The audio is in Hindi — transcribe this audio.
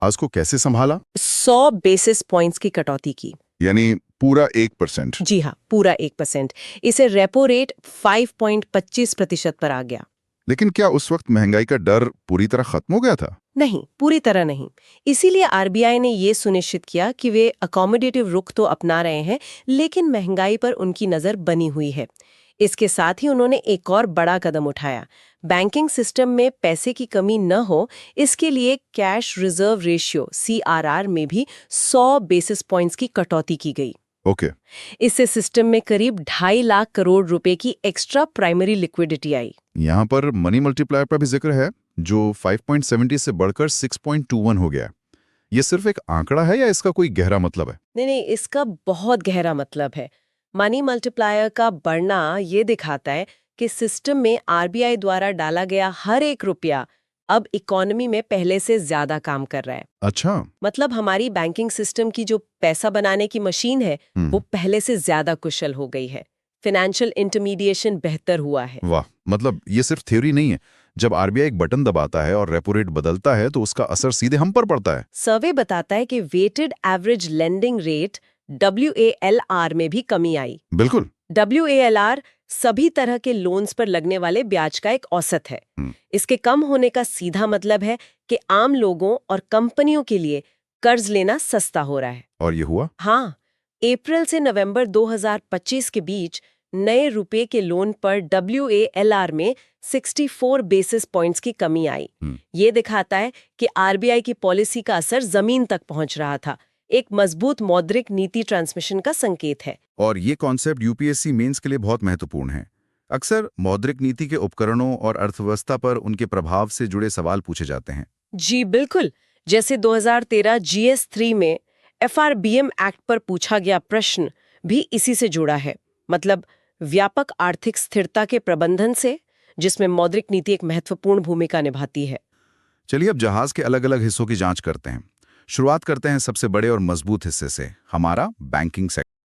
आज को कैसे संभाला? 100 बेसिस पॉइंट्स की कटौती की। यानी पूरा 1%। जी हाँ, पूरा 1%। इसे रेपो रेट 5.25% पर आ गया। लेकिन क्या उस वक्त महंगाई का डर पूरी तरह खत्म हो गया था? नहीं, पूरी तरह नहीं। इसीलिए आरबीआई ने ये सुनिश्चित किया कि वे अकोमोडेटिव रुख तो अपना रहे हैं, लेकिन महंगाई पर उनकी नज़र बनी हुई है। इसके साथ ही उन्होंने एक और बड़ा कदम उठाया। बैंकिंग सिस्टम में पैसे की कमी न हो, इसके लिए कैश रिजर्व रेशियो (CRR) में भी 100 बेसिस पॉइंट्स की कटौती की गई। ओके। इससे सिस्टम में करीब 2.5 लाख करोड़ रुपए की एक्स्ट्रा प्राइमरी लिक्विडिटी आई। यहाँ पर मनी मल्टीप्लायर का भी जिक्र है, जो 5.70 से बढ़कर 6.21 हो गया। ये सिर्फ एक आंकड़ा है या इसका कोई गहरा मतलब है? नहीं, इसका बहुत गहरा मतलब है। मनी मल्टीप्लायर का बढ़ना ये दिखाता है कि सिस्टम में आरबीआई द्वारा डाला गया हर एक रुपया अब इकोनॉमी में पहले से ज्यादा काम कर रहा है। अच्छा। मतलब हमारी बैंकिंग सिस्टम की जो पैसा बनाने की मशीन है, वो पहले से ज्यादा कुशल हो गई है। फाइनेंशियल इंटरमीडिएशन बेहतर हुआ है। वाह, मतलब ये सिर्फ थ्योरी नहीं है। जब आरबीआई एक बटन दबाता है और रेपो रेट बदलता है तो उसका असर सीधे हम पर पड़ता है। सर्वे बताता है कि weighted average lending rate WALR में भी कमी आई। बिल्कुल। WALR सभी तरह के लोन्स पर लगने वाले ब्याज का एक औसत है। इसके कम होने का सीधा मतलब है कि आम लोगों और कंपनियों के लिए कर्ज लेना सस्ता हो रहा है। और ये हुआ? हाँ, अप्रैल से नवंबर 2025 के बीच नए रुपए के लोन पर WALR में 64 बेसिस पॉइंट्स की कमी आई। ये दिखाता है कि आरबीआई की पॉलिसी का असर जमीन तक पहुंच रहा था। एक मजबूत मौद्रिक नीति ट्रांसमिशन का संकेत है। और ये कॉन्सेप्ट यूपीएससी मेंस के लिए बहुत महत्वपूर्ण है। अक्सर मौद्रिक नीति के उपकरणों और अर्थव्यवस्था पर उनके प्रभाव से जुड़े सवाल पूछे जाते हैं। जी बिल्कुल। जैसे 2013 GS3 में FRBM एक्ट पर पूछा गया प्रश्न भी इसी से जुड़ा है। मतलब व्यापक आर्थिक स्थिरता के प्रबंधन से, जिसमें मौद्रिक नीति एक महत्वपूर्ण भूमिका निभाती है। चलिए अब जहाज के अलग अलग हिस्सों की जांच करते हैं। शुरुआत करते हैं सबसे बड़े और मजबूत हिस्से से, हमारा बैंकिंग सेक्टर।